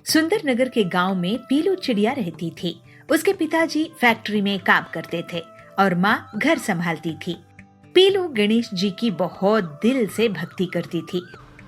सुंदर नगर के गांव में पीलू चिड़िया रहती थी। उसके पिताजी फैक्ट्री में काम करते थे और माँ घर संभालती थी। पीलू गणेश जी की बहुत दिल से भक्ति करती थी।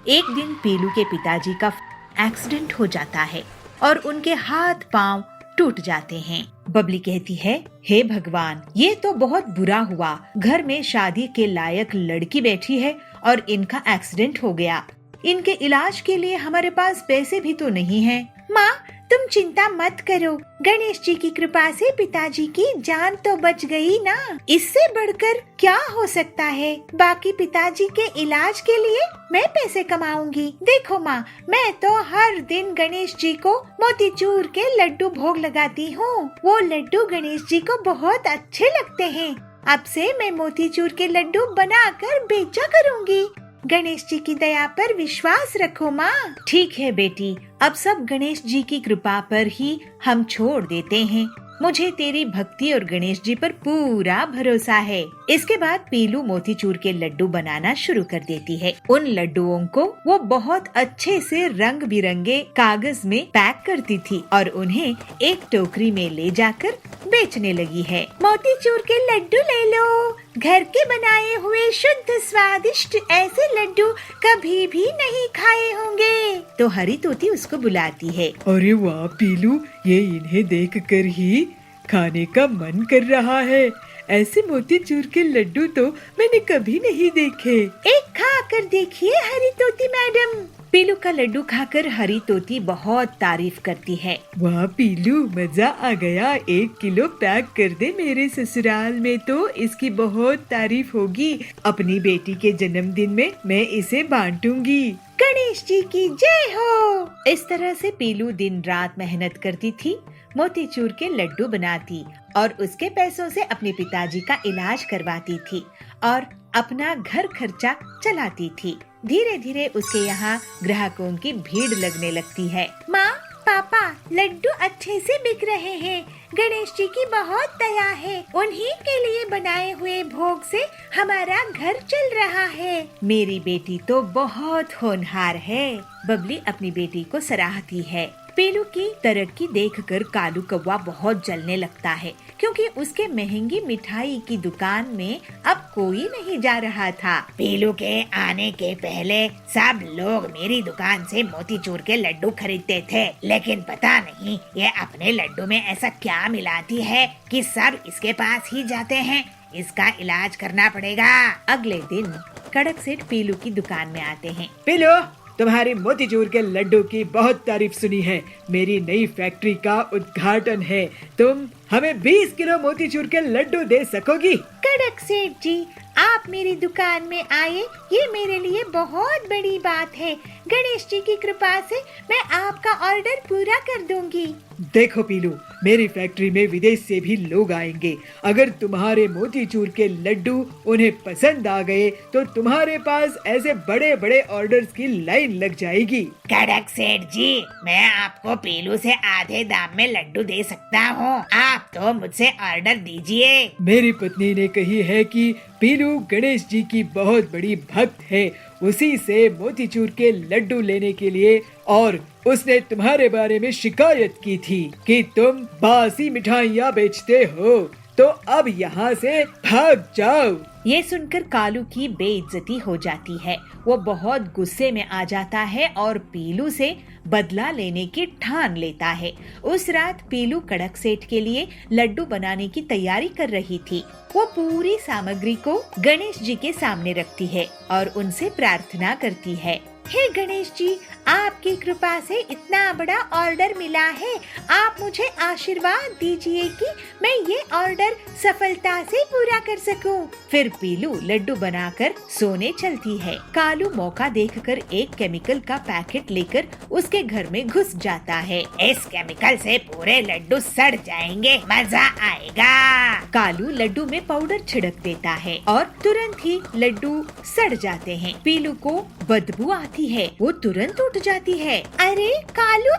एक दिन पीलू के पिताजी का एक्सीडेंट हो जाता है और उनके हाथ पांव टूट जाते हैं। बबली कहती है, हे भगवान, ये तो बहुत बुरा हुआ। घर में शादी के लायक लड़की बैठी है और इनका एक्सीडेंट हो गया। इनके इलाज के लिए हमारे पास पैसे भी तो नहीं है। माँ, तुम चिंता मत करो। गणेश जी की कृपा से पिताजी की जान तो बच गई ना। इससे बढ़कर क्या हो सकता है। बाकी पिताजी के इलाज के लिए मैं पैसे कमाऊंगी। देखो माँ, मैं तो हर दिन गणेश जी को मोतीचूर के लड्डू भोग लगाती हूँ। वो लड्डू गणेश जी को बहुत अच्छे लगते हैं। अब से मैं मोतीचूर के लड्डू बनाकर बेचा करूँगी। गणेश जी की दया पर विश्वास रखो माँ। ठीक है बेटी, अब सब गणेश जी की कृपा पर ही हम छोड़ देते हैं। मुझे तेरी भक्ति और गणेश जी पर पूरा भरोसा है। इसके बाद पीलू मोतीचूर के लड्डू बनाना शुरू कर देती है। उन लड्डुओं को वो बहुत अच्छे से रंग बिरंगे कागज में पैक करती थी और उन्हें एक टोकरी में ले जाकर बेचने लगी है। मोतीचूर के लड्डू ले लो। घर के बनाए हुए शुद्ध स्वादिष्ट ऐसे लड्डू कभी भी नहीं खाए होंगे। तो हरी तोती उसको बुलाती है। अरे वाह पीलू, ये इन्हें देखकर ही खाने का मन कर रहा है। ऐसे मोतीचूर के लड्डू तो मैंने कभी नहीं देखे। एक खा कर देखिए हरी तोती मैडम। पीलू का लड्डू खाकर हरी तोती बहुत तारीफ करती है। वाह पीलू, मजा आ गया। 1 किलो पैक कर दे मेरे ससुराल में, तो इसकी बहुत तारीफ होगी। अपनी बेटी के जन्मदिन में मैं इसे बांटूंगी। गणेश जी की जय हो। इस तरह से पीलू दिन रात मेहनत करती थी, मोतीचूर के लड्डू बनाती और उसके पैसों से अपने पिताजी का इलाज करवाती थी और अपना घर खर्चा चलाती थी। धीरे धीरे उसके यहाँ ग्राहकों की भीड़ लगने लगती है। माँ, पापा, लड्डू अच्छे से बिक रहे हैं। गणेश जी की बहुत दया है। उन्हीं के लिए बनाए हुए भोग से हमारा घर चल रहा है। मेरी बेटी तो बहुत होनहार है। बबली अपनी बेटी को सराहती है। पीलू की तरक्की देखकर कालू कौवा बहुत जलने लगता है, क्योंकि उसके महंगी मिठाई की दुकान में अब कोई नहीं जा रहा था। पीलू के आने के पहले सब लोग मेरी दुकान से मोतीचूर के लड्डू खरीदते थे, लेकिन पता नहीं ये अपने लड्डू में ऐसा क्या मिलाती है कि सब इसके पास ही जाते हैं। इसका इलाज करना पड़ेगा। अगले दिन कड़क सेठ पीलू की दुकान में आते हैं। पीलू, तुम्हारे मोतीचूर के लड्डू की बहुत तारीफ सुनी है। मेरी नई फैक्ट्री का उद्घाटन है। तुम हमें 20 किलो मोतीचूर के लड्डू दे सकोगी? कड़क सेठ जी, आप मेरी दुकान में आए, ये मेरे लिए बहुत बड़ी बात है। गणेश जी की कृपा से मैं आपका ऑर्डर पूरा कर दूंगी। देखो पीलू, मेरी फैक्ट्री में विदेश से भी लोग आएंगे। अगर तुम्हारे मोतीचूर के लड्डू उन्हें पसंद आ गए तो तुम्हारे पास ऐसे बड़े बड़े ऑर्डर्स की लाइन लग जाएगी। कड़क सेठ जी, मैं आपको पीलू से आधे दाम में लड्डू दे सकता हूँ। आप तो मुझसे ऑर्डर दीजिए। मेरी पत्नी ने कही है कि पीलू गणेश जी की बहुत बड़ी भक्त है, उसी से मोतीचूर के लड्डू लेने के लिए, और उसने तुम्हारे बारे में शिकायत की थी कि तुम बासी मिठाइयाँ बेचते हो, तो अब यहाँ से भाग जाओ। ये सुनकर कालू की बेइज्जती हो जाती है। वो बहुत गुस्से में आ जाता है और पीलू से बदला लेने की ठान लेता है। उस रात पीलू कड़क सेठ के लिए लड्डू बनाने की तैयारी कर रही थी। वो पूरी सामग्री को गणेश जी के सामने रखती है और उनसे प्रार्थना करती है। हे गणेश जी, आपकी कृपा से इतना बड़ा ऑर्डर मिला है। आप मुझे आशीर्वाद दीजिए कि मैं ये ऑर्डर सफलता से पूरा कर सकूं। फिर पीलू लड्डू बनाकर सोने चलती है। कालू मौका देखकर एक केमिकल का पैकेट लेकर उसके घर में घुस जाता है। इस केमिकल से पूरे लड्डू सड़ जाएंगे, मजा आएगा। कालू लड्डू में पाउडर छिड़क देता है और तुरंत ही लड्डू सड़ जाते हैं। पीलू को बदबू आती है, वो तुरंत उठ जाती है। अरे कालू,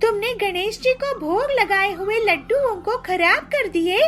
तुमने गणेश जी को भोग लगाए हुए लड्डुओं को खराब कर दिए।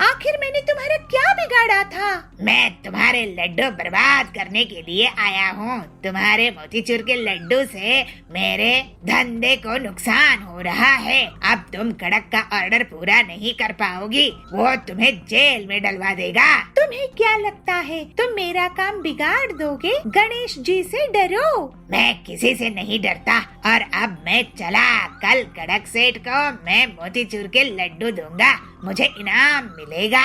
आखिर मैंने तुम्हारा क्या बिगाड़ा था? मैं तुम्हारे लड्डू बर्बाद करने के लिए आया हूँ। तुम्हारे मोतीचूर के लड्डू से मेरे धंधे को नुकसान हो रहा है। अब तुम कड़क का ऑर्डर पूरा नहीं कर पाओगी, वो तुम्हें जेल में डलवा देगा। तुम्हें क्या लगता है तुम मेरा काम बिगाड़ दोगे? गणेश जी से डरो। मैं किसी से नहीं डरता और अब मैं चला। कल कड़क सेठ को मैं मोतीचूर के लड्डू दूंगा, मुझे इनाम मिलेगा।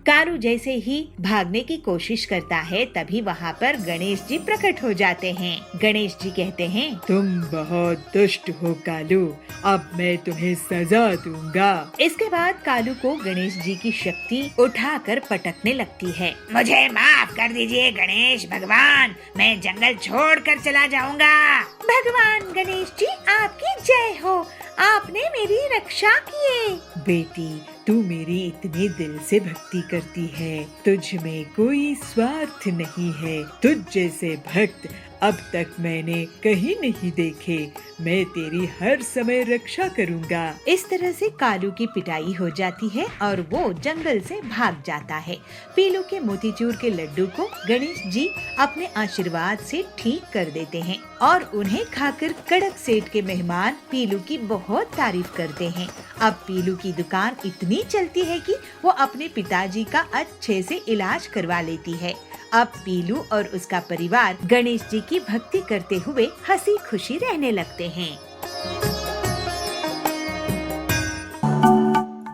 कालू जैसे ही भागने की कोशिश करता है तभी वहाँ पर गणेश जी प्रकट हो जाते हैं। गणेश जी कहते हैं, तुम बहुत दुष्ट हो कालू, अब मैं तुम्हें सजा दूंगा। इसके बाद कालू को गणेश जी की शक्ति उठाकर पटकने लगती है। मुझे माफ कर दीजिए गणेश भगवान, मैं जंगल छोड़कर चला जाऊंगा। भगवान गणेश जी आपकी जय हो, आपने मेरी रक्षा किए। बेटी, तू मेरी इतने दिल से भक्ति करती है, तुझ में कोई स्वार्थ नहीं है। तुझ जैसे भक्त अब तक मैंने कहीं नहीं देखे। मैं तेरी हर समय रक्षा करूंगा। इस तरह से कालू की पिटाई हो जाती है और वो जंगल से भाग जाता है। पीलू के मोतीचूर के लड्डू को गणेश जी अपने आशीर्वाद से ठीक कर देते हैं और उन्हें खाकर कड़क सेठ के मेहमान पीलू की बहुत तारीफ करते हैं। अब पीलू की दुकान इतनी चलती है कि वो अपने पिताजी का अच्छे से इलाज करवा लेती है। अब पीलू और उसका परिवार गणेश जी की भक्ति करते हुए हंसी खुशी रहने लगते हैं।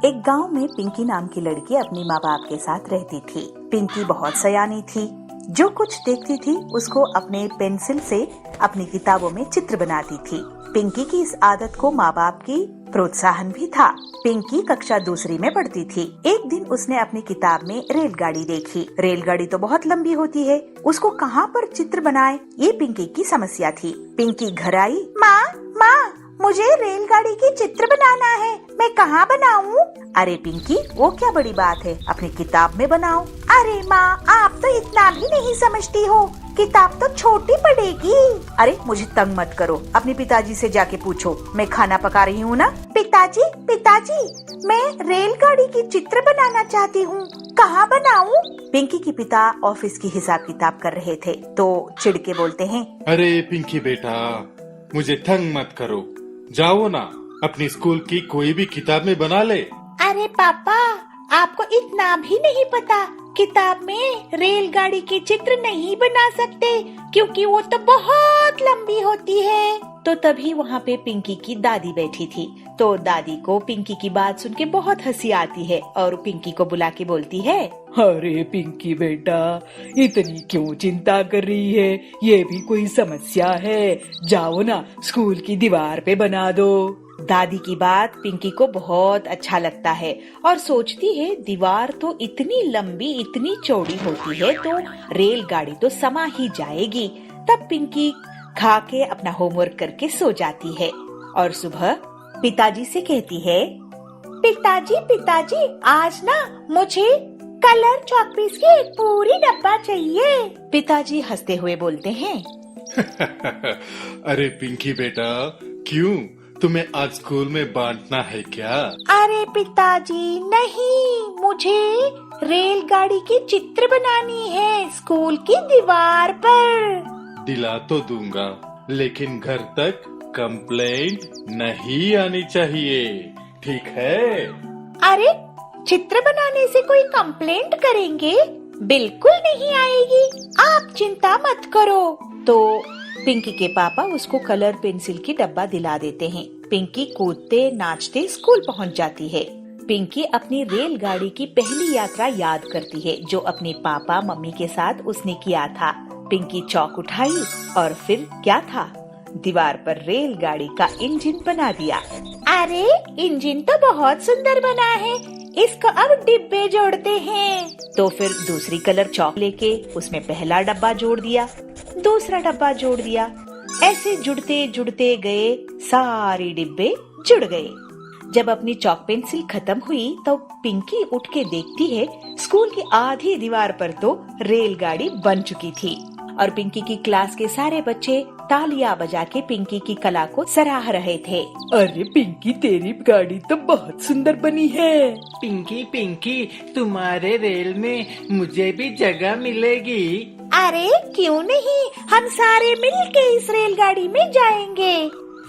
एक गांव में पिंकी नाम की लड़की अपने माँ बाप के साथ रहती थी। पिंकी बहुत सयानी थी, जो कुछ देखती थी उसको अपने पेंसिल से अपनी किताबों में चित्र बनाती थी। पिंकी की इस आदत को माँ बाप की प्रोत्साहन भी था। पिंकी कक्षा दूसरी में पढ़ती थी। एक दिन उसने अपनी किताब में रेलगाड़ी देखी। रेलगाड़ी तो बहुत लंबी होती है, उसको कहाँ पर चित्र बनाए, ये पिंकी की समस्या थी। पिंकी घर आई, माँ, मुझे रेलगाड़ी की चित्र बनाना है, मैं कहाँ बनाऊँ? अरे पिंकी, वो क्या बड़ी बात है, अपनी किताब में बनाओ। अरे माँ, आप तो इतना भी नहीं समझती हो, किताब तो छोटी पड़ेगी। अरे मुझे तंग मत करो, अपने पिताजी से जाके पूछो, मैं खाना पका रही हूँ ना। पिताजी, मैं रेलगाड़ी की चित्र बनाना चाहती हूँ, कहाँ बनाऊँ? पिंकी के पिता ऑफिस की हिसाब किताब कर रहे थे तो चिढ़ के बोलते हैं, अरे पिंकी बेटा, मुझे तंग मत करो, जाओ ना अपनी स्कूल की कोई भी किताब में बना ले। अरे पापा, आपको इतना भी नहीं पता, किताब में रेलगाड़ी के चित्र नहीं बना सकते क्योंकि वो तो बहुत लंबी होती है। तो तभी वहाँ पे पिंकी की दादी बैठी थी। तो दादी को पिंकी की बात सुन के बहुत हंसी आती है और पिंकी को बुला के बोलती है, अरे पिंकी बेटा, इतनी क्यों चिंता कर रही है, ये भी कोई समस्या है, जाओ ना स्कूल की दीवार पे बना दो। दादी की बात पिंकी को बहुत अच्छा लगता है और सोचती है दीवार तो इतनी लंबी इतनी चौड़ी होती है तो रेलगाड़ी तो समा ही जाएगी। तब पिंकी खा के अपना होमवर्क करके सो जाती है और सुबह पिताजी से कहती है, पिताजी आज ना मुझे कलर चॉकपीस की एक पूरी डब्बा चाहिए। पिताजी हंसते हुए बोलते हैं, अरे पिंकी बेटा, क्यों, तुम्हें आज स्कूल में बांटना है क्या? अरे पिताजी नहीं, मुझे रेलगाड़ी की चित्र बनानी है स्कूल की दीवार पर। दिला तो दूंगा, लेकिन घर तक कंप्लेंट नहीं आनी चाहिए, ठीक है? अरे चित्र बनाने से कोई कंप्लेंट करेंगे? बिल्कुल नहीं आएगी, आप चिंता मत करो। तो पिंकी के पापा उसको कलर पेंसिल की डब्बा दिला देते हैं। पिंकी कूदते नाचते स्कूल पहुंच जाती है। पिंकी अपनी रेलगाड़ी की पहली यात्रा याद करती है जो अपने पापा मम्मी के साथ उसने किया था। पिंकी चौक उठाई और फिर क्या था, दीवार पर रेलगाड़ी का इंजन बना दिया। अरे इंजन तो बहुत सुंदर बना है, इसको अब डिब्बे जोड़ते हैं। तो फिर दूसरी कलर चौक लेके उसमें पहला डब्बा जोड़ दिया, दूसरा डब्बा जोड़ दिया। ऐसे जुड़ते जुड़ते गए, सारे डिब्बे जुड़ गए। जब अपनी चौक पेंसिल खत्म हुई तो पिंकी उठ के देखती है स्कूल की आधी दीवार पर तो रेलगाड़ी बन चुकी थी और पिंकी की क्लास के सारे बच्चे तालियां बजा के पिंकी की कला को सराह रहे थे। अरे पिंकी, तेरी गाड़ी तो बहुत सुंदर बनी है। पिंकी पिंकी, तुम्हारे रेल में मुझे भी जगह मिलेगी? अरे क्यों नहीं, हम सारे मिलके इस रेलगाड़ी में जाएंगे।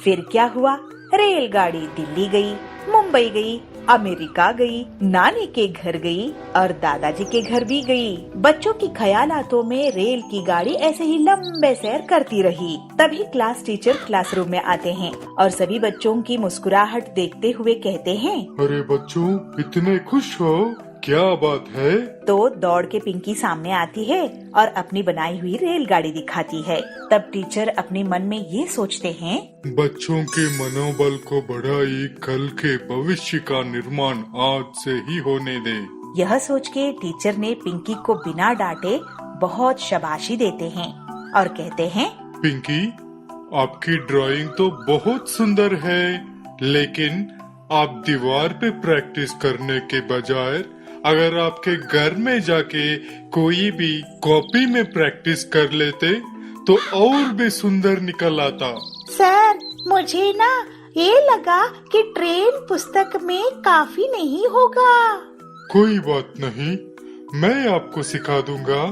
फिर क्या हुआ, रेलगाड़ी दिल्ली गई, मुंबई गई, अमेरिका गई, नानी के घर गई और दादाजी के घर भी गई। बच्चों की ख्यालातों में रेल की गाड़ी ऐसे ही लंबे सैर करती रही। तभी क्लास टीचर क्लासरूम में आते हैं और सभी बच्चों की मुस्कुराहट देखते हुए कहते हैं, अरे बच्चों, इतने खुश हो, क्या बात है? तो दौड़ के पिंकी सामने आती है और अपनी बनाई हुई रेलगाड़ी दिखाती है। तब टीचर अपने मन में ये सोचते हैं, बच्चों के मनोबल को बढ़ाई, कल के भविष्य का निर्माण आज से ही होने दे। यह सोच के टीचर ने पिंकी को बिना डांटे बहुत शाबाशी देते हैं और कहते हैं, पिंकी, आपकी ड्राइंग तो बहुत सुंदर है, लेकिन आप दीवार पे प्रैक्टिस करने के बजाय अगर आपके घर में जाके कोई भी कॉपी में प्रैक्टिस कर लेते तो और भी सुंदर निकल आता। सर, मुझे ना ये लगा कि ट्रेन पुस्तक में काफी नहीं होगा। कोई बात नहीं, मैं आपको सिखा दूंगा।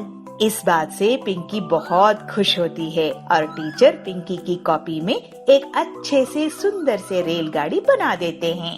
इस बात से पिंकी बहुत खुश होती है और टीचर पिंकी की कॉपी में एक अच्छे से सुंदर से रेलगाड़ी बना देते हैं।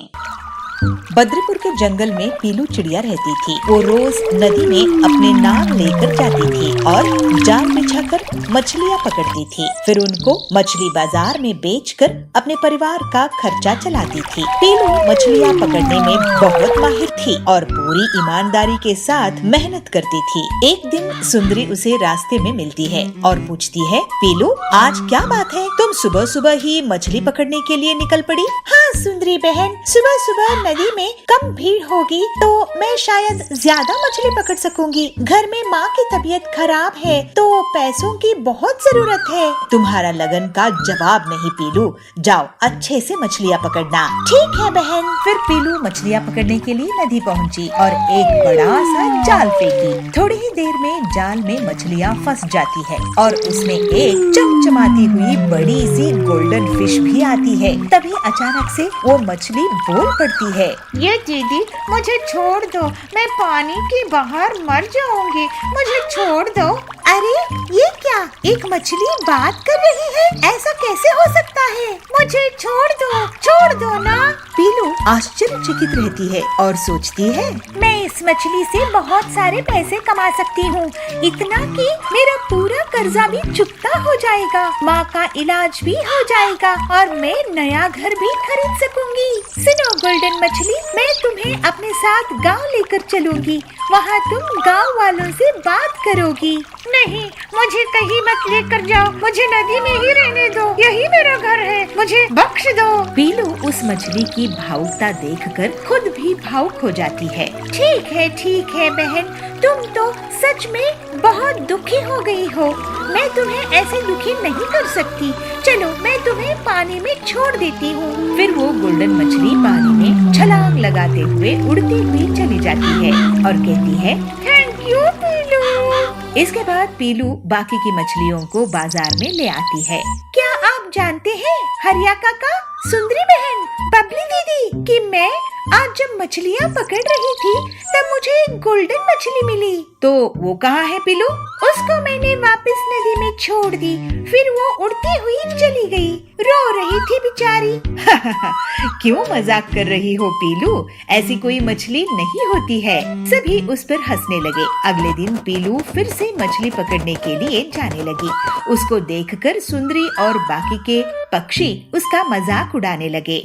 बद्रीपुर के जंगल में पीलू चिड़िया रहती थी। वो रोज नदी में अपने नाव लेकर जाती थी और जाल बिछाकर मछलियाँ पकड़ती थी। फिर उनको मछली बाजार में बेचकर अपने परिवार का खर्चा चलाती थी। पीलू मछलियाँ पकड़ने में बहुत माहिर थी और पूरी ईमानदारी के साथ मेहनत करती थी। एक दिन सुंदरी उसे रास्ते में मिलती है और पूछती है, पीलू, आज क्या बात है, तुम सुबह सुबह ही मछली पकड़ने के लिए निकल पड़ी? हाँ सुंदरी बहन, सुबह सुबह नदी में कम भीड़ होगी तो मैं शायद ज्यादा मछली पकड़ सकूंगी। घर में माँ की तबीयत खराब है तो पैसों की बहुत जरूरत है। तुम्हारा लगन का जवाब नहीं पीलू, जाओ अच्छे से मछलियाँ पकड़ना। ठीक है बहन। फिर पीलू मछलियाँ पकड़ने के लिए नदी पहुँची और एक बड़ा सा जाल फेंकी। थोड़ी ही देर में जाल में मछलियाँ फंस जाती है और उसमें एक चमचमाती हुई बड़ी सी गोल्डन फिश भी आती है। तभी अचानक से वो मछली बोल पड़ती है, ये दीदी, मुझे छोड़ दो, मैं पानी के बाहर मर जाऊंगी, मुझे छोड़ दो। अरे ये क्या, एक मछली बात कर रही है, ऐसा कैसे हो सकता है? मुझे छोड़ दो ना। पीलू आश्चर्यचकित रहती है और सोचती है, मैं इस मछली से बहुत सारे पैसे कमा सकती हूँ, इतना कि मेरा पूरा कर्जा भी चुकता हो जाएगा, माँ का इलाज भी हो जाएगा और मैं नया घर भी खरीद सकूंगी। सुनो गोल्डन मछली, मैं तुम्हें अपने साथ गांव लेकर चलूंगी, वहाँ तुम गांव वालों से बात करोगी। नहीं, मुझे कहीं मत लेकर जाओ, मुझे नदी में ही रहने दो, यही मेरा घर है, मुझे बख्श दो। पीलू उस मछली की भावुकता देखकर खुद भी भावुक हो जाती है। ठीक है बहन, तुम तो सच में बहुत दुखी हो गई हो, मैं तुम्हें ऐसे दुखी नहीं कर सकती। चलो मैं तुम्हें पानी में छोड़ देती हूँ। फिर वो गोल्डन मछली पानी में छलांग लगाते हुए उड़ती हुई चली जाती है और कहती है, थैंक यू पीलू। इसके बाद पीलू बाकी की मछलियों को बाजार में ले आती है। क्या आप जानते हैं हरिया काका, सुंदरी बहन, बबली दीदी, कि मैं आज जब मछलियाँ पकड़ रही थी तब मुझे एक गोल्डन मछली मिली। तो वो कहाँ है पीलू? उसको मैंने वापस नदी में छोड़ दी, फिर वो उड़ती हुई चली गई, रो रही थी बेचारी। क्यों मजाक कर रही हो पीलू, ऐसी कोई मछली नहीं होती है। सभी उस पर हंसने लगे। अगले दिन पीलू फिर से मछली पकड़ने के लिए जाने लगी। उसको देखकर सुंदरी और बाकी के पक्षी उसका मजाक उड़ाने लगे।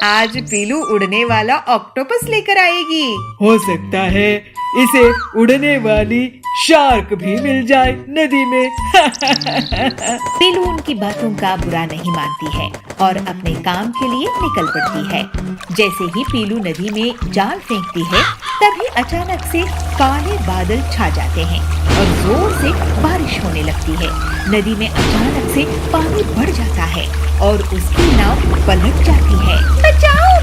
आज पीलू उड़ने वाला ऑक्टोपस लेकर आएगी। हो सकता है इसे उड़ने वाली शार्क भी मिल जाए नदी में। पीलू उनकी बातों का बुरा नहीं मानती है और अपने काम के लिए निकल पड़ती है। जैसे ही पीलू नदी में जाल फेंकती है, तभी अचानक से काले बादल छा जाते हैं और जोर से बारिश होने लगती है। नदी में अचानक से पानी बढ़ जाता है और उसकी नाव पलट जाती है।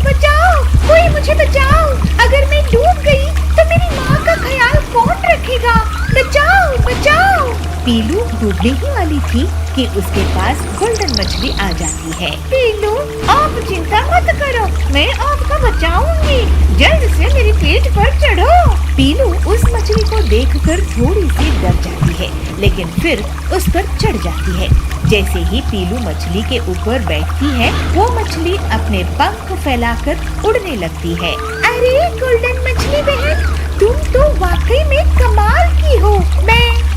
बचाओ, कोई मुझे बचाओ, अगर मैं डूब गई तो मेरी माँ का ख्याल कौन रखेगा? बचाओ बचाओ। पीलू डूबने ही वाली थी कि उसके पास गोल्डन मछली आ जाती है। पीलू, आप चिंता मत करो, मैं आपको बचाऊंगी। जल्द से मेरी पीठ पर चढ़ो। पीलू उस मछली को देखकर थोड़ी सी डर जाती है, लेकिन फिर उस पर चढ़ जाती है। जैसे ही पीलू मछली के ऊपर बैठती है, वो मछली अपने पंख फैलाकर उड़ने लगती है। अरे गोल्डन मछली बहन, तुम तो वाकई में कमाल की हो।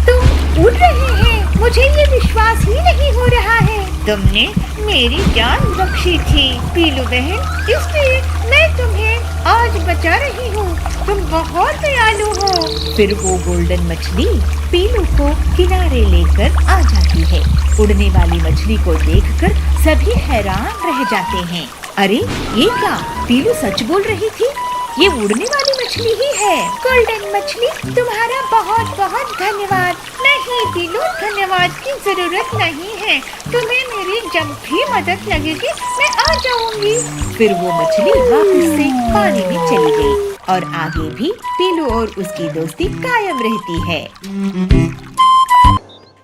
तुम उड़ रहे हैं, मुझे ये विश्वास ही नहीं हो रहा है। तुमने मेरी जान बख्शी थी पीलू बहन, इसलिए मैं तुम्हें आज बचा रही हूँ। तुम बहुत दयालु हो। फिर वो गोल्डन मछली पीलू को किनारे लेकर आ जाती है। उड़ने वाली मछली को देखकर सभी हैरान रह जाते हैं। अरे ये क्या? पीलू सच बोल रही थी, ये उड़ने वाली मछली ही है। गोल्डन मछली, तुम्हारा बहुत बहुत धन्यवाद। नहीं पीलू, धन्यवाद की जरूरत नहीं है। तुम्हें मेरी जब भी मदद लगेगी मैं आ जाऊंगी। फिर वो मछली वापस से पानी में चली गई और आगे भी पीलू और उसकी दोस्ती कायम रहती है।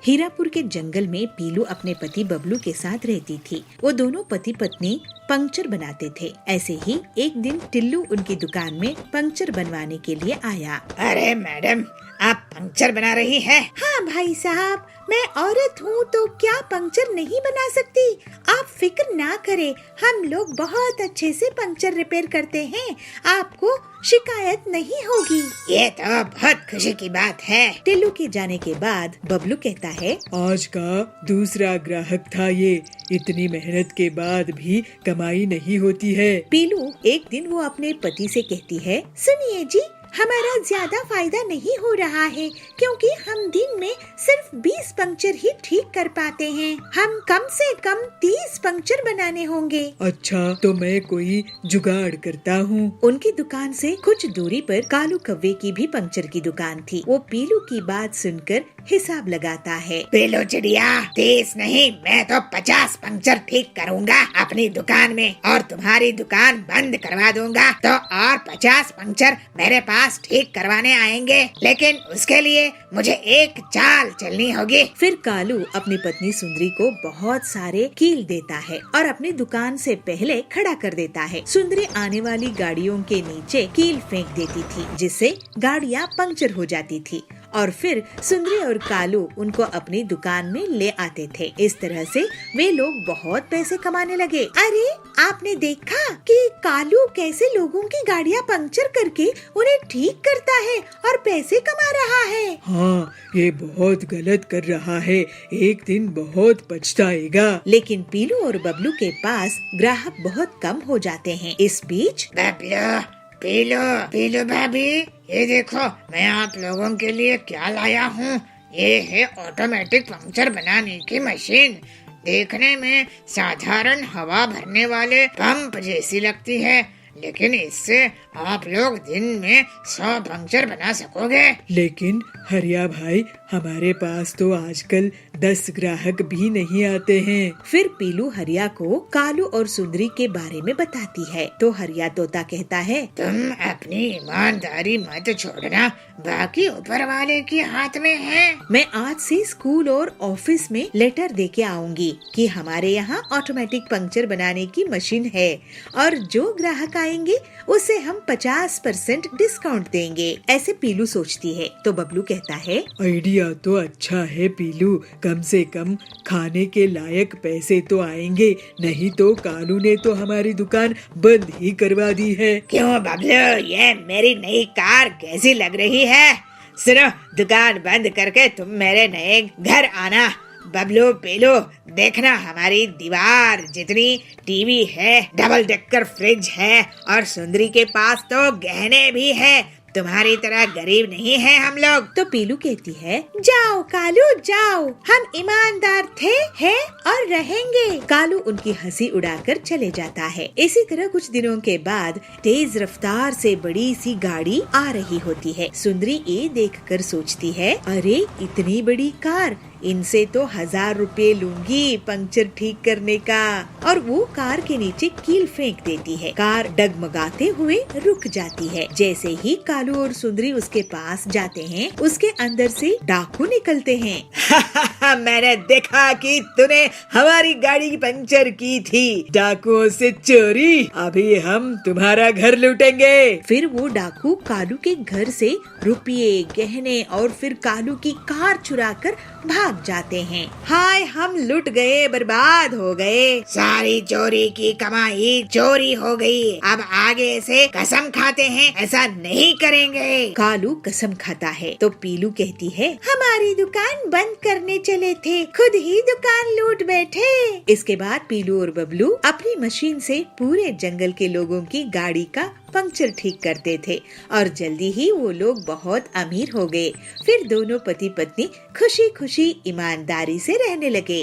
हीरापुर के जंगल में पीलू अपने पति बबलू के साथ रहती थी। वो दोनों पति पत्नी पंक्चर बनाते थे। ऐसे ही एक दिन टिल्लू उनकी दुकान में पंक्चर बनवाने के लिए आया। अरे मैडम, आप पंक्चर बना रही हैं? हाँ भाई साहब, मैं औरत हूँ तो क्या पंक्चर नहीं बना सकती? आप फिक्र ना करें, हम लोग बहुत अच्छे से पंक्चर रिपेयर करते हैं। आपको शिकायत नहीं होगी। ये तो बहुत खुशी की बात है। टिल्लू के जाने के बाद बबलू कहता है, आज का दूसरा ग्राहक था ये। इतनी मेहनत के बाद भी कमाई नहीं होती है। पीलू एक दिन वो अपने पति से कहती है, सुनिए जी, हमारा ज्यादा फायदा नहीं हो रहा है क्योंकि हम दिन में सिर्फ 20 पंक्चर ही ठीक कर पाते हैं। हम कम से कम 30 पंक्चर बनाने होंगे। अच्छा, तो मैं कोई जुगाड़ करता हूँ। उनकी दुकान से कुछ दूरी पर कालू कव्वे की भी पंक्चर की दुकान थी। वो पीलू की बात सुनकर हिसाब लगाता है। पीलू चिड़िया, 30 नहीं, मैं तो 50 पंक्चर ठीक करूँगा अपनी दुकान में और तुम्हारी दुकान बंद करवा दूंगा। तो और 50 पंक्चर मेरे पास ठीक करवाने आएंगे, लेकिन उसके लिए मुझे एक चाल चलनी होगी। फिर कालू अपनी पत्नी सुंदरी को बहुत सारे कील देता है और अपनी दुकान से पहले खड़ा कर देता है। सुंदरी आने वाली गाड़ियों के नीचे कील फेंक देती थी, जिससे गाड़ियाँ पंक्चर हो जाती थी और फिर सुंदरी और कालू उनको अपनी दुकान में ले आते थे। इस तरह से वे लोग बहुत पैसे कमाने लगे। अरे आपने देखा कि कालू कैसे लोगों की गाड़ियाँ पंक्चर करके उन्हें ठीक करता है और पैसे कमा रहा है। हाँ, ये बहुत गलत कर रहा है, एक दिन बहुत पछताएगा। लेकिन पीलू और बबलू के पास ग्राहक बहुत कम हो जाते हैं। इस बीच पीलू भाभी, ये देखो मैं आप लोगों के लिए क्या लाया हूँ। ये है ऑटोमेटिक पंक्चर बनाने की मशीन। देखने में साधारण हवा भरने वाले पंप जैसी लगती है, लेकिन इससे आप लोग दिन में 100 पंक्चर बना सकोगे। लेकिन हरिया भाई, हमारे पास तो आजकल 10 ग्राहक भी नहीं आते हैं। फिर पीलू हरिया को कालू और सुंदरी के बारे में बताती है। तो हरिया तोता कहता है, तुम अपनी ईमानदारी मत छोड़ना, बाकी ऊपर वाले के हाथ में है। मैं आज से स्कूल और ऑफिस में लेटर दे के आऊंगी कि हमारे यहाँ ऑटोमेटिक पंक्चर बनाने की मशीन है और जो ग्राहक आएंगे उसे हम 50% डिस्काउंट देंगे। ऐसे पीलू सोचती है। तो बबलू कहता है, आइडिया तो अच्छा है पीलू, कम से कम खाने के लायक पैसे तो आएंगे, नहीं तो कालू ने तो हमारी दुकान बंद ही करवा दी है। क्यों बबलू, ये मेरी नई कार कैसी लग रही है? सुनो, दुकान बंद करके तुम मेरे नए घर आना। बबलू पीलू, देखना हमारी दीवार जितनी टीवी है, डबल डेकर फ्रिज है और सुंदरी के पास तो गहने भी है। तुम्हारी तरह गरीब नहीं है हम लोग। तो पीलू कहती है, जाओ कालू जाओ, हम ईमानदार थे, हैं और रहेंगे। कालू उनकी हंसी उड़ाकर चले जाता है। इसी तरह कुछ दिनों के बाद तेज रफ्तार से बड़ी सी गाड़ी आ रही होती है। सुंदरी ये देखकर सोचती है, अरे इतनी बड़ी कार, इनसे तो 1000 रुपए लूंगी पंक्चर ठीक करने का। और वो कार के नीचे कील फेंक देती है। कार डगमगाते हुए रुक जाती है। जैसे ही कालू और सुंदरी उसके पास जाते हैं, उसके अंदर से डाकू निकलते हैं। मैंने देखा कि तूने हमारी गाड़ी की पंक्चर की थी। डाकुओं से चोरी, अभी हम तुम्हारा घर लूटेंगे। फिर वो डाकू कालू के घर से रुपये, गहने और फिर कालू की कार चुराकर भाग जाते हैं। हाय, हम लुट गए, बर्बाद हो गए। सारी चोरी की कमाई चोरी हो गई। अब आगे से कसम खाते हैं ऐसा नहीं करेंगे। कालू कसम खाता है तो पीलू कहती है, हमारी दुकान बंद करने चले थे, खुद ही दुकान लूट बैठे। इसके बाद पीलू और बबलू अपनी मशीन से पूरे जंगल के लोगों की गाड़ी का पंक्चर ठीक करते थे और जल्दी ही वो लोग बहुत अमीर हो गए। फिर दोनों पति पत्नी खुशी खुशी ईमानदारी से रहने लगे।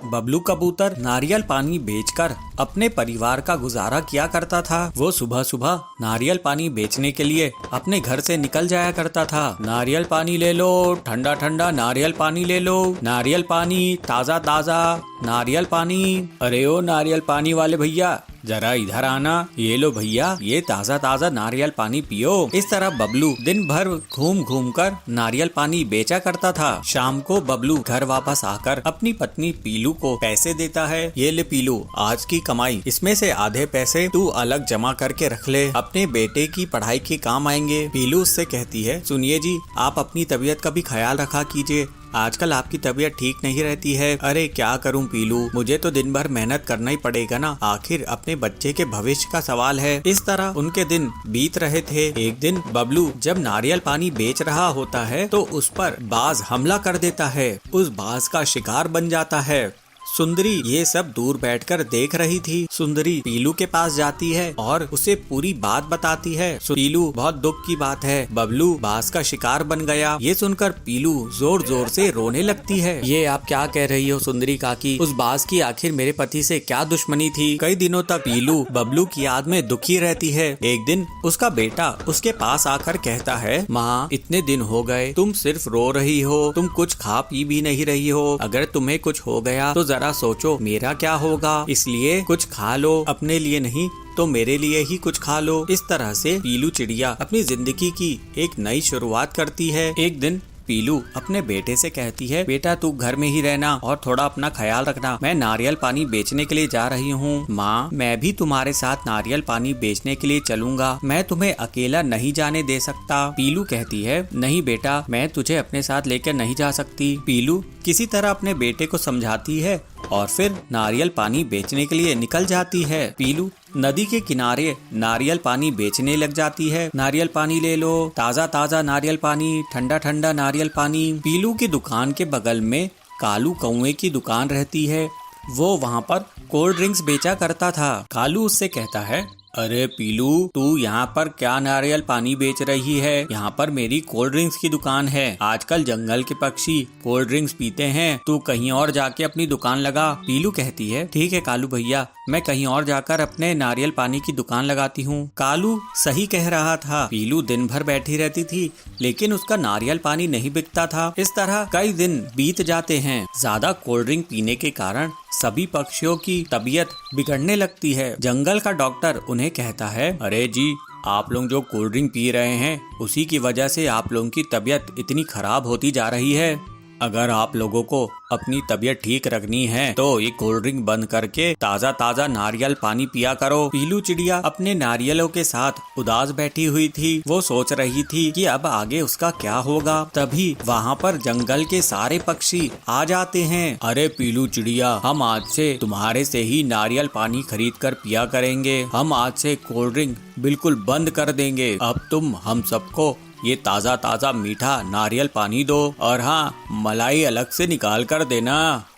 बबलू कबूतर नारियल पानी बेचकर अपने परिवार का गुजारा किया करता था। वो सुबह सुबह नारियल पानी बेचने के लिए अपने घर से निकल जाया करता था। नारियल पानी ले लो, ठंडा ठंडा नारियल पानी ले लो, नारियल पानी ताजा ताजा नारियल पानी। अरे ओ नारियल पानी वाले भैया, जरा इधर आना, ये लो भैया, ये ताजा ताजा नारियल पानी पियो। इस तरह बबलू दिन भर घूम घूम कर नारियल पानी बेचा करता था। शाम को बबलू घर वापस आकर अपनी पत्नी पीलू को पैसे देता है। ये ले पीलू, आज की कमाई, इसमें से आधे पैसे तू अलग जमा करके रख ले, अपने बेटे की पढ़ाई के काम आएंगे। पीलू उससे कहती है, सुनिए जी, आप अपनी तबीयत का भी ख्याल रखा कीजिए, आजकल आपकी तबीयत ठीक नहीं रहती है। अरे क्या करूं पीलू, मुझे तो दिन भर मेहनत करना ही पड़ेगा ना, आखिर अपने बच्चे के भविष्य का सवाल है। इस तरह उनके दिन बीत रहे थे। एक दिन बबलू जब नारियल पानी बेच रहा होता है तो उस पर बाज हमला कर देता है। उस बाज का शिकार बन जाता है। सुंदरी ये सब दूर बैठकर देख रही थी। सुंदरी पीलू के पास जाती है और उसे पूरी बात बताती है। पीलू, बहुत दुख की बात है, बबलू बाज का शिकार बन गया। ये सुनकर पीलू जोर जोर से रोने लगती है। ये आप क्या कह रही हो सुंदरी काकी, उस बाज की आखिर मेरे पति से क्या दुश्मनी थी? कई दिनों तक पीलू बबलू की याद में दुखी रहती है। एक दिन उसका बेटा उसके पास आकर कहता है, माँ इतने दिन हो गए तुम सिर्फ रो रही हो, तुम कुछ खा पी भी नहीं रही हो, अगर तुम्हें कुछ हो गया तो जरा सोचो मेरा क्या होगा, इसलिए कुछ खा लो, अपने लिए नहीं तो मेरे लिए ही कुछ खा लो। इस तरह से पीलू चिड़िया अपनी जिंदगी की एक नई शुरुआत करती है। एक दिन पीलू अपने बेटे से कहती है, बेटा तू घर में ही रहना और थोड़ा अपना ख्याल रखना, मैं नारियल पानी बेचने के लिए जा रही हूँ। माँ मैं भी तुम्हारे साथ नारियल पानी बेचने के लिए चलूंगा, मैं तुम्हें अकेला नहीं जाने दे सकता। पीलू कहती है, नहीं बेटा मैं तुझे अपने साथ लेकर नहीं जा सकती। पीलू किसी तरह अपने बेटे को समझाती है और फिर नारियल पानी बेचने के लिए निकल जाती है। पीलू नदी के किनारे नारियल पानी बेचने लग जाती है। नारियल पानी ले लो, ताजा ताजा नारियल पानी, ठंडा ठंडा नारियल पानी। पीलू की दुकान के बगल में कालू कौवे की दुकान रहती है। वो वहाँ पर कोल्ड ड्रिंक्स बेचा करता था। कालू उससे कहता है, अरे पीलू तू यहाँ पर क्या नारियल पानी बेच रही है? यहाँ पर मेरी कोल्ड ड्रिंक्स की दुकान है, आजकल जंगल के पक्षी कोल्ड ड्रिंक्स पीते हैं, तू कहीं और जाके अपनी दुकान लगा। पीलू कहती है, ठीक है कालू भैया, मैं कहीं और जाकर अपने नारियल पानी की दुकान लगाती हूँ। कालू सही कह रहा था। पीलू दिन भर बैठी रहती थी लेकिन उसका नारियल पानी नहीं बिकता था। इस तरह कई दिन बीत जाते हैं। ज्यादा कोल्ड ड्रिंक पीने के कारण सभी पक्षियों की तबीयत बिगड़ने लगती है। जंगल का डॉक्टर उन्हें कहता है, अरे जी आप लोग जो कोल्ड ड्रिंक पी रहे हैं उसी की वजह से आप लोगों की तबीयत इतनी खराब होती जा रही है। अगर आप लोगों को अपनी तबीयत ठीक रखनी है तो ये कोल्ड ड्रिंक बंद करके ताजा ताजा नारियल पानी पिया करो। पीलू चिड़िया अपने नारियलों के साथ उदास बैठी हुई थी। वो सोच रही थी कि अब आगे उसका क्या होगा। तभी वहाँ पर जंगल के सारे पक्षी आ जाते हैं। अरे पीलू चिड़िया, हम आज से तुम्हारे से ही नारियल पानी खरीद कर पिया करेंगे, हम आज से कोल्ड ड्रिंक बिल्कुल बंद कर देंगे। अब तुम हम सबको ये ताजा ताजा मीठा नारियल पानी दो और हाँ मलाई अलग से निकाल कर देना।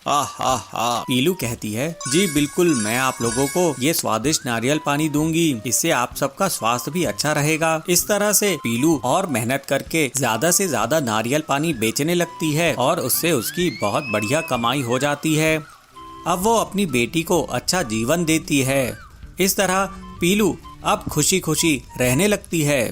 पीलू कहती है, जी बिल्कुल, मैं आप लोगों को ये स्वादिष्ट नारियल पानी दूंगी, इससे आप सबका स्वास्थ्य भी अच्छा रहेगा। इस तरह से पीलू और मेहनत करके ज्यादा से ज्यादा नारियल पानी बेचने लगती है और उससे उसकी बहुत बढ़िया कमाई हो जाती है। अब वो अपनी बेटी को अच्छा जीवन देती है। इस तरह पीलू अब खुशी खुशी रहने लगती है।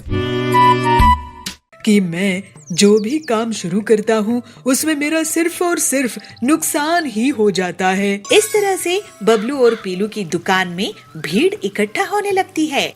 कि मैं जो भी काम शुरू करता हूँ उसमें मेरा सिर्फ और सिर्फ नुकसान ही हो जाता है। इस तरह से बबलू और पीलू की दुकान में भीड़ इकट्ठा होने लगती है।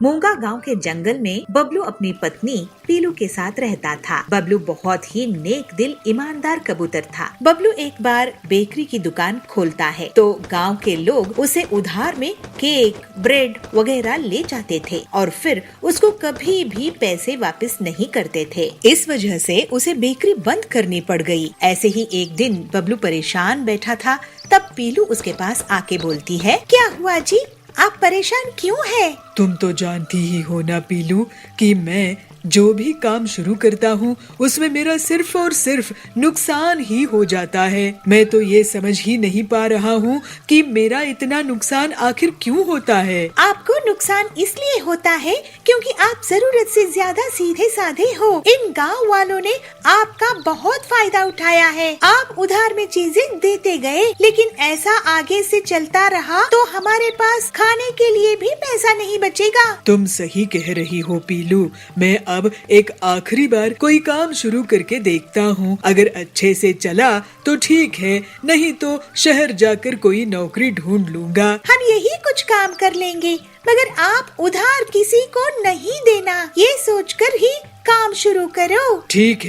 मूंगा गांव के जंगल में बबलू अपनी पत्नी पीलू के साथ रहता था। बबलू बहुत ही नेक दिल ईमानदार कबूतर था। बबलू एक बार बेकरी की दुकान खोलता है तो गांव के लोग उसे उधार में केक, ब्रेड वगैरह ले जाते थे और फिर उसको कभी भी पैसे वापस नहीं करते थे। इस वजह से उसे बेकरी बंद करनी पड़ गई। ऐसे ही एक दिन बबलू परेशान बैठा था, तब पीलू उसके पास आके बोलती है, क्या हुआ जी, आप परेशान क्यों हैं? तुम तो जानती ही हो ना पीलू कि मैं जो भी काम शुरू करता हूँ उसमें मेरा सिर्फ और सिर्फ नुकसान ही हो जाता है। मैं तो ये समझ ही नहीं पा रहा हूँ कि मेरा इतना नुकसान आखिर क्यों होता है। आपको नुकसान इसलिए होता है क्योंकि आप जरूरत से ज्यादा सीधे साधे हो। इन गांव वालों ने आपका बहुत फायदा उठाया है। आप उधार में चीजें देते गए, लेकिन ऐसा आगे से चलता रहा तो हमारे पास खाने के लिए भी पैसा नहीं बचेगा। तुम सही कह रही हो पीलू। मैं अब एक आखिरी बार कोई काम शुरू करके देखता हूँ। अगर अच्छे से चला तो ठीक है, नहीं तो शहर जाकर कोई नौकरी ढूंढ लूंगा। हम यही कुछ काम कर लेंगे, मगर आप उधार किसी को नहीं देना, ये सोचकर ही काम शुरू करो। ठीक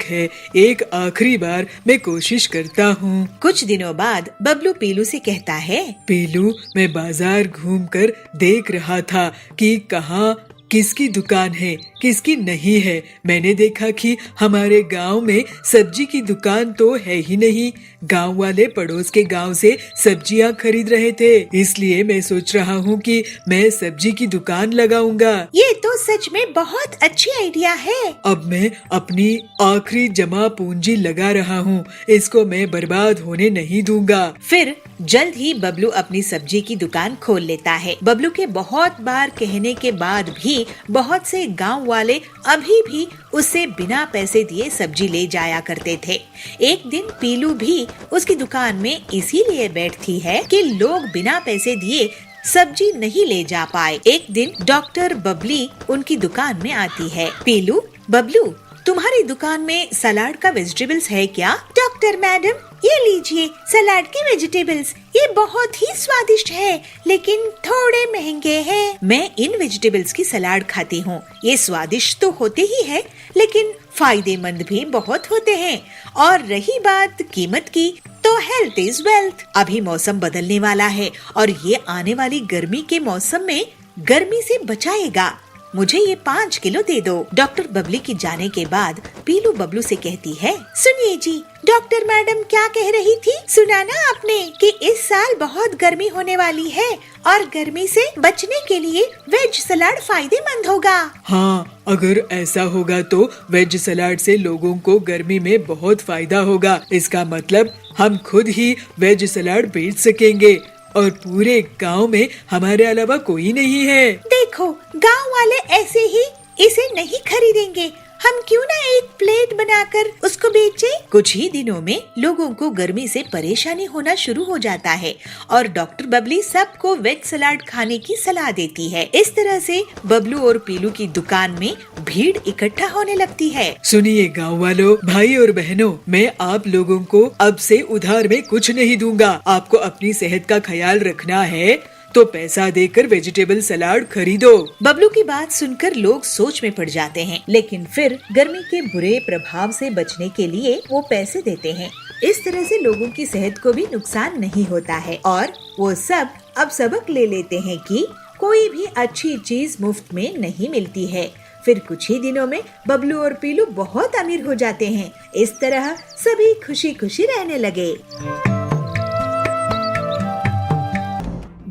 है, एक आखिरी बार मैं कोशिश करता हूँ। कुछ दिनों बाद बबलू पीलू से कहता है, पीलू, मैं बाजार घूमकर देख रहा था कि कहाँ किसकी दुकान है, किसकी नहीं है। मैंने देखा कि हमारे गांव में सब्जी की दुकान तो है ही नहीं। गांव वाले पड़ोस के गांव से सब्जियां खरीद रहे थे, इसलिए मैं सोच रहा हूँ कि मैं सब्जी की दुकान लगाऊंगा। ये तो सच में बहुत अच्छी आइडिया है। अब मैं अपनी आखिरी जमा पूंजी लगा रहा हूँ, इसको मैं बर्बाद होने नहीं दूंगा। फिर जल्द ही बबलू अपनी सब्जी की दुकान खोल लेता है। बबलू के बहुत बार कहने के बाद भी बहुत से गांव वाले अभी भी उससे बिना पैसे दिए सब्जी ले जाया करते थे। एक दिन पीलू भी उसकी दुकान में इसीलिए बैठती है कि लोग बिना पैसे दिए सब्जी नहीं ले जा पाए। एक दिन डॉक्टर बबली उनकी दुकान में आती है। पीलू, बबलू, तुम्हारी दुकान में सलाद का वेजिटेबल्स है क्या? डॉक्टर मैडम, ये लीजिए सलाद के वेजिटेबल्स। ये बहुत ही स्वादिष्ट है, लेकिन थोड़े महंगे हैं। मैं इन वेजिटेबल्स की सलाद खाती हूँ। ये स्वादिष्ट तो होते ही है, लेकिन फायदेमंद भी बहुत होते हैं। और रही बात कीमत की, तो हेल्थ इज वेल्थ। अभी मौसम बदलने वाला है और ये आने वाली गर्मी के मौसम में गर्मी से बचाएगा। मुझे ये 5 किलो दे दो। डॉक्टर बबली की जाने के बाद पीलू बबलू से कहती है, सुनिए जी, डॉक्टर मैडम क्या कह रही थी? सुना ना आपने कि इस साल बहुत गर्मी होने वाली है और गर्मी से बचने के लिए वेज सलाद फायदेमंद होगा। हाँ, अगर ऐसा होगा तो वेज सलाद से लोगों को गर्मी में बहुत फायदा होगा। इसका मतलब हम खुद ही वेज सलाद बेच सकेंगे और पूरे गांव में हमारे अलावा कोई नहीं है। देखो, गांव वाले ऐसे ही इसे नहीं खरीदेंगे। हम क्यों ना एक प्लेट बनाकर उसको बेचें? कुछ ही दिनों में लोगों को गर्मी से परेशानी होना शुरू हो जाता है और डॉक्टर बबली सबको वेज सलाद खाने की सलाह देती है। इस तरह से बबलू और पीलू की दुकान में भीड़ इकट्ठा होने लगती है। सुनिए गांव वालों, भाई और बहनों, मैं आप लोगों को अब से उधार में कुछ नहीं दूंगा। आपको अपनी सेहत का ख्याल रखना है तो पैसा देकर वेजिटेबल सलाद खरीदो। बबलू की बात सुनकर लोग सोच में पड़ जाते हैं, लेकिन फिर गर्मी के बुरे प्रभाव से बचने के लिए वो पैसे देते हैं। इस तरह से लोगों की सेहत को भी नुकसान नहीं होता है और वो सब अब सबक ले लेते हैं कि कोई भी अच्छी चीज मुफ्त में नहीं मिलती है। फिर कुछ ही दिनों में बबलू और पीलू बहुत अमीर हो जाते हैं। इस तरह सभी खुशी खुशी रहने लगे।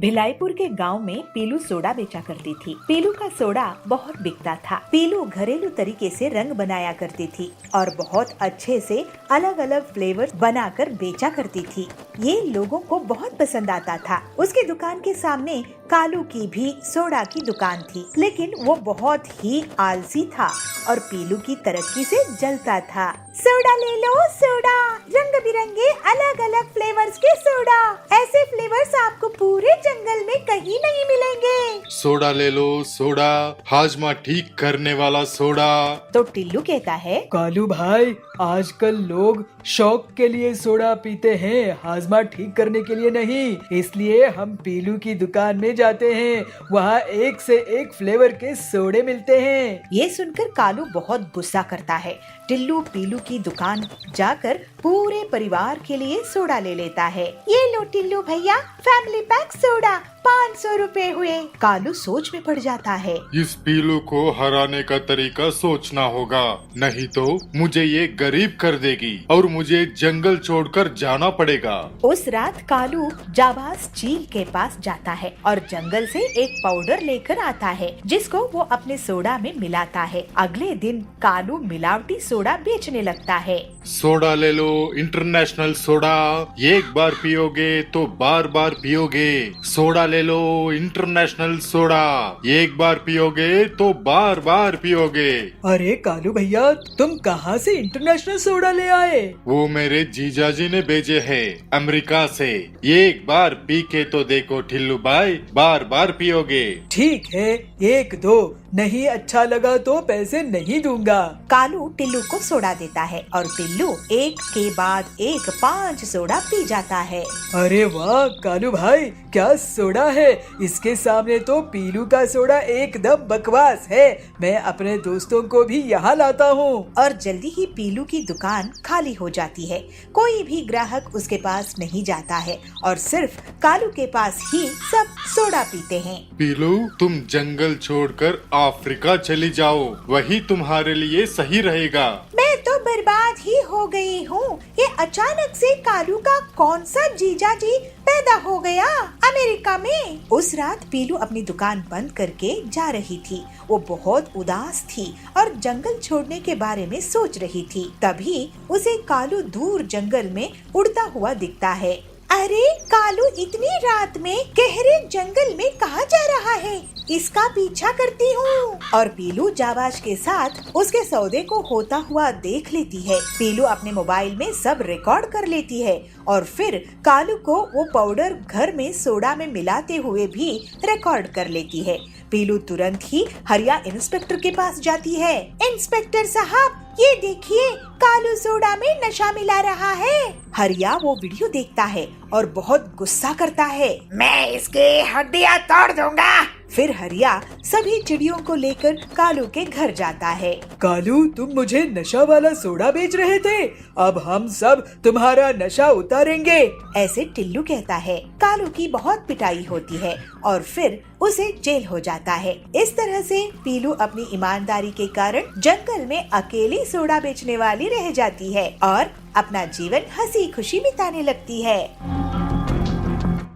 भिलाईपुर के गांव में पीलू सोडा बेचा करती थी। पीलू का सोडा बहुत बिकता था। पीलू घरेलू तरीके से रंग बनाया करती थी और बहुत अच्छे से अलग अलग फ्लेवर बनाकर बेचा करती थी। ये लोगों को बहुत पसंद आता था। उसके दुकान के सामने कालू की भी सोडा की दुकान थी, लेकिन वो बहुत ही आलसी था और पीलू की तरक्की से जलता था। सोडा ले लो, सोडा, रंग बिरंगे अलग अलग फ्लेवर्स के सोडा। ऐसे फ्लेवर्स आपको पूरे जंगल में कहीं नहीं मिलेंगे। सोडा ले लो, सोडा, हाजमा ठीक करने वाला सोडा। तो टिल्लू कहता है, कालू भाई, आजकल लोग शौक के लिए सोडा पीते हैं, हाजमा ठीक करने के लिए नहीं। इसलिए हम पीलू की दुकान में जाते हैं, वहाँ एक से एक फ्लेवर के सोडे मिलते हैं। ये सुनकर कालू बहुत गुस्सा करता है। टिल्लू पीलू की दुकान जाकर पूरे परिवार के लिए सोडा ले लेता है। ये लो टिल्लू भैया, फैमिली पैक सोडा, 500 रुपए हुए। कालू सोच में पड़ जाता है। इस पीलू को हराने का तरीका सोचना होगा, नहीं तो मुझे ये गरीब कर देगी और मुझे जंगल छोड़कर जाना पड़ेगा। उस रात कालू जाबाज चील के पास जाता है और जंगल से एक पाउडर लेकर आता है, जिसको वो अपने सोडा में मिलाता है। अगले दिन कालू मिलावटी सोडा बेचने लगता है। सोडा ले लो, इंटरनेशनल सोडा, एक बार पियोगे तो बार बार पियोगे। सोडा ले लो, इंटरनेशनल सोडा, एक बार पियोगे तो बार बार पियोगे। अरे कालू भैया, तुम कहाँ से इंटरनेशनल सोडा ले आए? वो मेरे जीजाजी ने भेजे है अमेरिका से। एक बार पी के तो देखो ठिल्लू भाई, बार बार पियोगे। ठीक है, एक दो, नहीं अच्छा लगा तो पैसे नहीं दूंगा। कालू टिल्लू को सोडा देता है और टिल्लू एक के बाद एक 5 सोडा पी जाता है। अरे वाह कालू भाई, क्या सोडा है! इसके सामने तो पीलू का सोडा एकदम बकवास है। मैं अपने दोस्तों को भी यहाँ लाता हूँ। और जल्दी ही पीलू की दुकान खाली हो जाती है। कोई भी ग्राहक उसके पास नहीं जाता है और सिर्फ कालू के पास ही सब सोडा पीते हैं। पीलू, तुम जंगल छोड़कर अफ्रीका चली जाओ, वही तुम्हारे लिए सही रहेगा। मैं तो बर्बाद ही हो गई हूँ। ये अचानक से कालू का कौन सा जीजा जी पैदा हो गया अमेरिका में। उस रात पीलू अपनी दुकान बंद करके जा रही थी। वो बहुत उदास थी और जंगल छोड़ने के बारे में सोच रही थी। तभी उसे कालू दूर जंगल में उड़ता हुआ दिखता है। अरे कालू इतनी रात में गहरे जंगल में कहाँ जा रहा है? इसका पीछा करती हूँ। और पीलू जाबाज के साथ उसके सौदे को होता हुआ देख लेती है। पीलू अपने मोबाइल में सब रिकॉर्ड कर लेती है और फिर कालू को वो पाउडर घर में सोडा में मिलाते हुए भी रिकॉर्ड कर लेती है। पीलू तुरंत ही हरिया इंस्पेक्टर के पास जाती है। इंस्पेक्टर साहब, ये देखिए, कालू सोडा में नशा मिला रहा है। हरिया वो वीडियो देखता है और बहुत गुस्सा करता है। मैं इसकी हड्डियां तोड़ दूंगा। फिर हरिया सभी चिड़ियों को लेकर कालू के घर जाता है। कालू, तुम मुझे नशा वाला सोडा बेच रहे थे, अब हम सब तुम्हारा नशा उतारेंगे। ऐसे टिल्लू कहता है। कालू की बहुत पिटाई होती है और फिर उसे जेल हो जाता है। इस तरह से पीलू अपनी ईमानदारी के कारण जंगल में अकेली सोडा बेचने वाली रह जाती है और अपना जीवन हंसी खुशी बिताने लगती है।